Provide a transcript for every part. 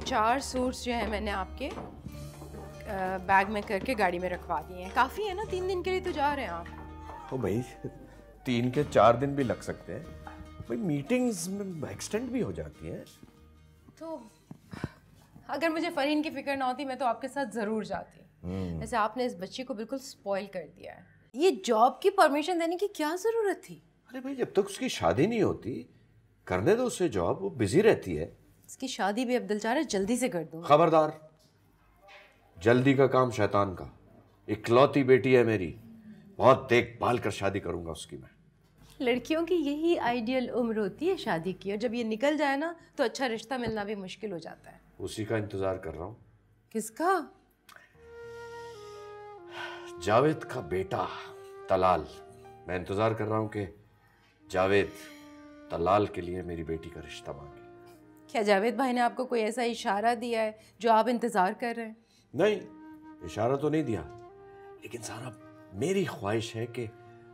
4 suits जो है मैंने आपके बैग में करके गाड़ी में रखवा दिए हैं। काफ़ी है ना, 3 दिन के लिए तो जा रहे हैं आप। तो भाई 3 के 4 दिन भी लग सकते हैं भाई, मीटिंग्स में एक्सटेंड भी हो जाती है। तो अगर मुझे फरीन की फिक्र ना होती मैं तो आपके साथ ज़रूर जाती। वैसे आपने इस बच्चे को बिल्कुल स्पॉइल कर दिया है। ये जॉब की परमिशन देने की क्या ज़रूरत थी? अरे भाई जब तक उसकी शादी नहीं होती करने दो उसे जॉब, वो बिजी रहती है। इसकी शादी भी अब दिल चाह रहा है जल्दी से कर दूँ। खबरदार, जल्दी का काम शैतान का। इकलौती बेटी है मेरी, बहुत देखभाल कर शादी करूंगा उसकी मैं। लड़कियों की यही आइडियल उम्र होती है शादी की, और जब ये निकल जाए ना तो अच्छा रिश्ता मिलना भी मुश्किल हो जाता है। उसी का इंतजार कर रहा हूँ। किसका? जावेद का बेटा तलाल। मैं इंतजार कर रहा हूँ कि जावेद तलाल के लिए मेरी बेटी का रिश्ता मांगे। क्या जावेद भाई ने आपको कोई ऐसा इशारा दिया है जो आप इंतजार कर रहे हैं? नहीं, इशारा तो नहीं दिया, लेकिन सारा मेरी ख्वाहिश है कि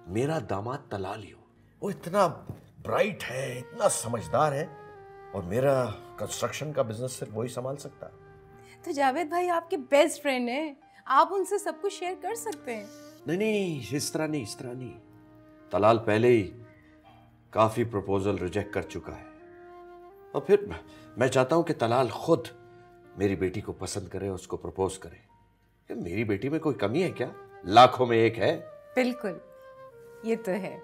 मेरा दामाद तलाल ही हो। वो इतना ब्राइट है, इतना समझदार है, और मेरा कंस्ट्रक्शन का बिजनेस सिर्फ वही संभाल सकता है। तो जावेद भाई आपके बेस्ट फ्रेंड हैं, आप उनसे सब कुछ शेयर कर सकते हैं। नहीं नहीं, इस तरह नहीं, इस तरह नहीं। तलाल पहले ही काफी प्रपोजल रिजेक्ट कर चुका है, और फिर मैं चाहता हूं कि तलाल खुद मेरी बेटी को पसंद करे, उसको प्रपोज करे। मेरी बेटी में कोई कमी है क्या? लाखों में एक है। बिल्कुल, ये तो है।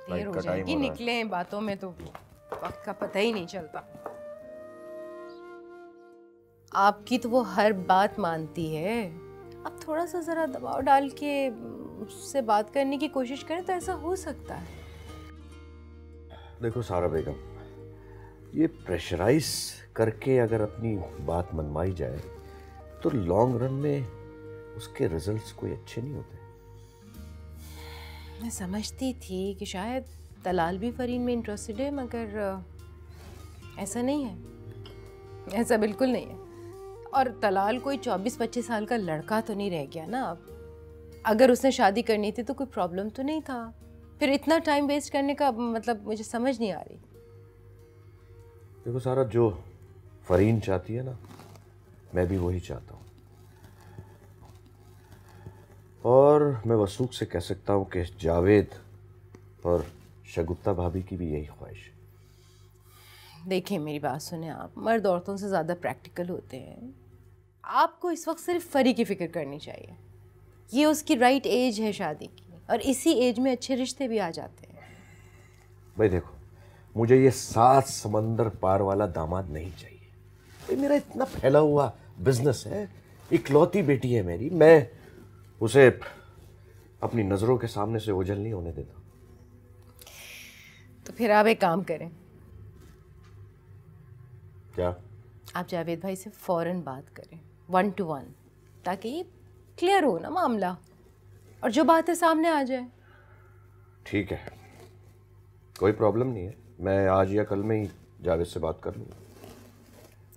देर हो जाएगी, निकले हैं बातों में तो वक्त का पता ही नहीं चलता। आपकी तो वो हर बात मानती है। अब थोड़ा सा जरा दबाव डाल के उससे बात करने की कोशिश करें तो ऐसा हो सकता है। देखो सारा बेगम, ये प्रेशराइज करके अगर अपनी बात मनवाई जाए तो लॉन्ग रन में उसके रिजल्ट्स कोई अच्छे नहीं होते। मैं समझती थी कि शायद तलाल भी फरीन में इंटरेस्टेड है, मगर ऐसा नहीं है। ऐसा बिल्कुल नहीं है। और तलाल कोई 24-25 साल का लड़का तो नहीं रह गया ना अब। अगर उसने शादी करनी थी तो कोई प्रॉब्लम तो नहीं था, फिर इतना टाइम वेस्ट करने का मतलब मुझे समझ नहीं आ रही। देखो सारा, जो फरीन चाहती है ना, मैं भी वही चाहता हूँ, और मैं वसूख से कह सकता हूँ कि जावेद और शगुफ्ता भाभी की भी यही ख्वाहिश है। देखिए मेरी बात सुने आप, मर्द औरतों से ज़्यादा प्रैक्टिकल होते हैं। आपको इस वक्त सिर्फ फरी की फिक्र करनी चाहिए। ये उसकी राइट एज है शादी की, और इसी एज में अच्छे रिश्ते भी आ जाते हैं। भाई देखो, मुझे ये 7 समंदर पार वाला दामाद नहीं चाहिए। ये मेरा इतना फैला हुआ बिजनेस है, इकलौती बेटी है मेरी, मैं उसे अपनी नजरों के सामने से ओझल नहीं होने देता। तो फिर आप एक काम करें। क्या? आप जावेद भाई से फौरन बात करें 1 to 1, ताकि क्लियर हो ना मामला, और जो बात है सामने आ जाए। ठीक है, कोई प्रॉब्लम नहीं है। मैं आज या कल में ही जावेद से बात कर लूँगा।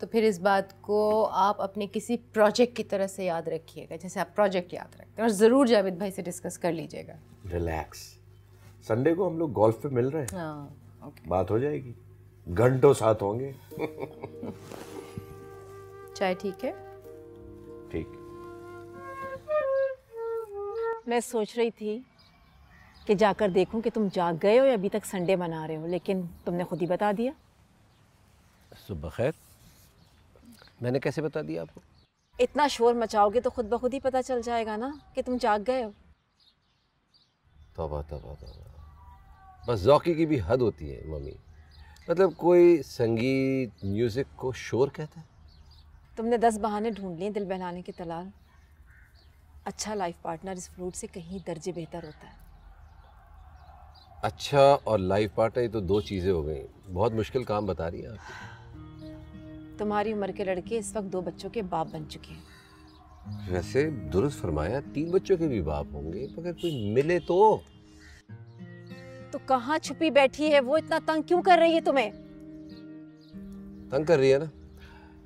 तो फिर इस बात को आप अपने किसी प्रोजेक्ट की तरह से याद रखिएगा, जैसे आप प्रोजेक्ट याद रखते हैं, और ज़रूर जावेद भाई से डिस्कस कर लीजिएगा। रिलैक्स, संडे को हम लोग गोल्फ पे मिल रहे हैं। हाँ, ओके। बात हो जाएगी, घंटों साथ होंगे। चाय ठीक है? ठीक। मैं सोच रही थी कि जाकर देखूं कि तुम जाग गए हो या अभी तक संडे मना रहे हो, लेकिन तुमने खुद ही बता दिया। सुबह खैर, मैंने कैसे बता दिया आपको? इतना शोर मचाओगे तो खुद ब खुद ही पता चल जाएगा ना कि तुम जाग गए हो। तौबा तौबा तौबा, बस ज़ौक़ी की भी हद होती है मम्मी। मतलब कोई संगीत म्यूज़िक को शोर कहता है? तुमने 10 बहाने ढूंढ लिए दिल बहलाने के तलाल। अच्छा लाइफ पार्टनर इस फ्लूट से कहीं दर्जे बेहतर होता है। अच्छा और लाइफ पार्टनर, ये तो 2 चीज़ें हो गई। बहुत मुश्किल काम बता रही हैं आप। तुम्हारी उम्र के लड़के इस वक्त 2 बच्चों के बाप बन चुके हैं। वैसे दुरुस्त फरमाया, 3 बच्चों के भी बाप होंगे, मगर कोई मिले तो। तो कहाँ छुपी बैठी है वो, इतना तंग क्यों कर रही है तुम्हें? तंग कर रही है ना?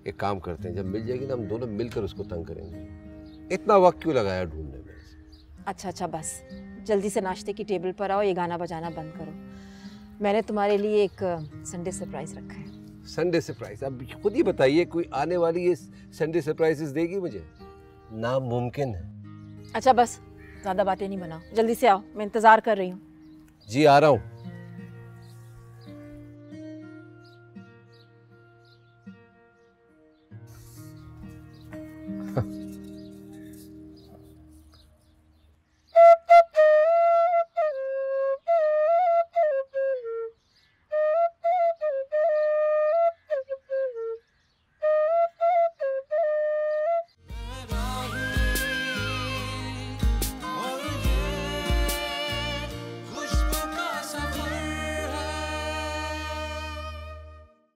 एक काम करते हैं, जब मिल जाएगी ना हम दोनों मिलकर उसको तंग करेंगे। इतना वक्त क्यों लगाया ढूंढने में? अच्छा बस, जल्दी से नाश्ते की टेबल पर आओ, ये गाना बजाना बंद करो। मैंने तुम्हारे लिए एक संडे सरप्राइज रखा है। संडे सरप्राइज, अब खुद ही बताइए कोई आने वाली ये संडे सरप्राइजेस देगी मुझे? नामुमकिन है। अच्छा बस, ज़्यादा बातें नहीं बनाओ, जल्दी से आओ, मैं इंतज़ार कर रही हूँ। जी आ रहा हूँ।